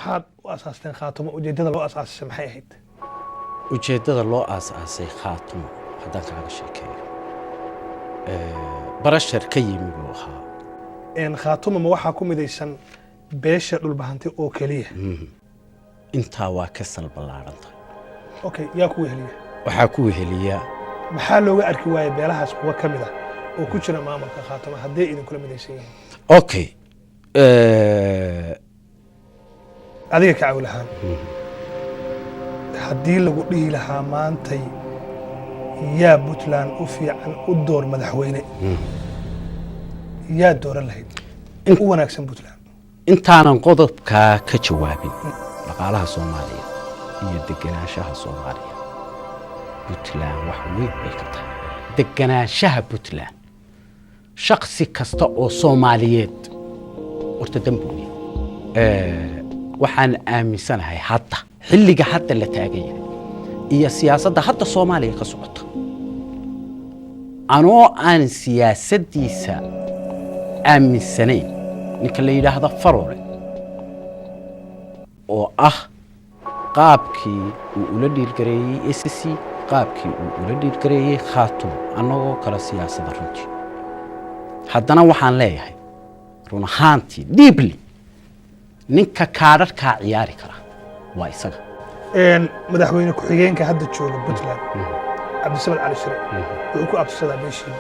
maxaad u asaasteen khaatumo ujeedada loo asaasay maxay ahayd ujeedada loo asaasay khaatumo haddaan kaaga sheekeeyo barashar ka yimi buu ahaa khaatumo ma waxaa ku midaysan beesha dhulbahanti oo keliya intaa waa ka salballaaran tahay okay yaa ku weheliya waxaa ku weheliya maxaa looga arki waayay beelahaas kuwa ka mid ah oo ku jira maamulka khaatumo haddii idinkula midaysan yihiin okay adiga ka cawlahaan haddii lagu dhihi lahaa maantay yaa Puntland u fiican u door madaxweyne yaa dooran lahayd u wanaagsan Puntland intaanan qodobkaa ka jawaabin dhaqaalaha Soomaaliya iyo deganaanshaha Soomaaliya Puntland wax weyn bay ka tahay deganaanshaha Puntland shakhsi kasta oo Soomaaliyeed horta dambuuya waxaan aaminsanahay hadda xilliga hadda la taagan yahay iyo siyaasadda hadda Soomaaliya ka socota anoo aan siyaasaddiisa aaminsanayn ninka la yidhaahdo Faroole oo ah qaabkii uu ula dhiirgareeyay SSC qaabkii uu ula dhiirgareeyay Khaatumo annagoo kala siyaasadda runtii haddana waxaan leeyahay run ahaantii deeply ninka kaadhadhkaa ciyaari kara waa isaga madaxweyne ku-xigeenka hadda jooga Puntland Cabdisamed Cali Shire wuxuu ku abtirsadaa beeshii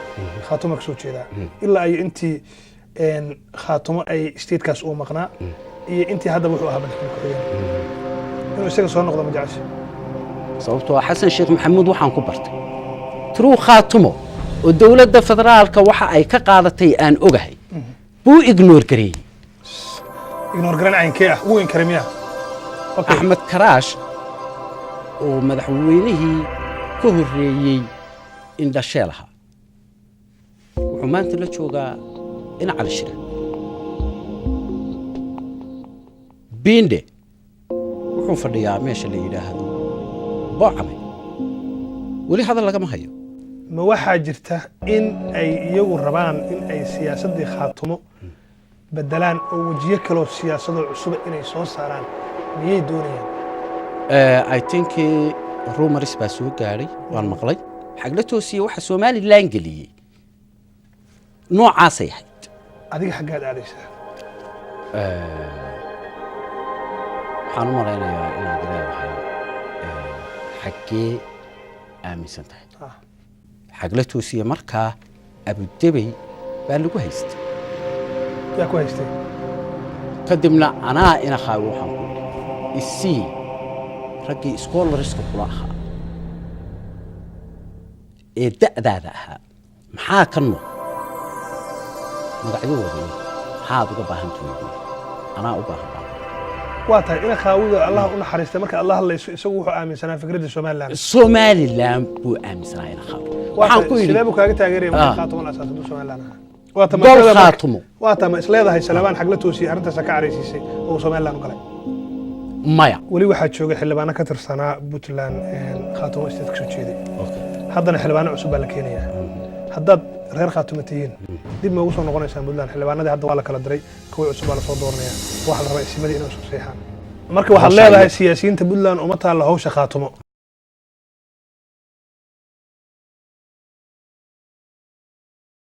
Khaatumo ka soo jeedaa ilaa ay intii Khaatumo ay stateekaas uu maqnaa iyo intii hadda wuxuu ahaa madaxweyne ku-xigeen inuu isaga soo noqdo ma jecesha sababtoo Xasan Sheekh Maxamuud waxaan ku bartay true Khaatumo oo dawladda federaalka waxa ay ka qaadatay aan ogahay buu ignore gareeyay garan caynkee ah wuu inkaramiyaa Axmed Karaash oo madaxweynihii ka horreeyay indhasheelaha wuxuu maanta la joogaa in Cali Shire Binde wuxuu fadhiyaa meesha la yidhaahdo Boocame weli hadal lagama hayo ma waxaa jirta in ay iyagu rabaan in ay siyaasaddii Khaatumo bedelaan oo wajiyo kaloo siyaasadoo cusub inay soo saaraan miyay doonayaan I think rumors baa soo gaaray waan maqlay xagla toosiye waxa Somaliland galiyay noocaas ay ahayd adiga xaggaad aadaysaa waxaan u malaynayaa inaad leedahay xaggee aaminsan tahay xagla toosiye markaa Abu Dhabi baa lagu haystay yaa ku haystay kadibna anaa ina khaawo waxaan ku isii raggii scholarska kula ahaa ee da'daada ahaa maxaa ka nool magacyadooda maxaad uga baahan tahay anaa u baahan waa tahay ina khaawida Allah u naxariistay marka Allah hadlayso isagu wuxuu aaminsanaa fikradda Somaliland buu aaminsanaa ina khaawo waxaan ku yidhi sidee buu kaaga taageerayay Khaatumo asaasada Somaliland waata ma isleedahay Salabaan xagla toosiye arrintaas ka careysiisay oo Somaliland galay maya wali waxa jooga xildhibaano ka tirsanaa Puntland Khaatumo state ka soo jeeday haddana xildhibaano cusub baa la keenayaa haddaad reer Khaatumo tihiin dib ma ugu soo noqonaysaan Puntland xildhibaanadii hadda waa la kala diray kuwa cusub baa la soo dooranayaa waxa la rabaa ismadii inay soo saxaan marka waxaad leedahay siyaasiyiinta Puntland uma taala hawsha Khaatumo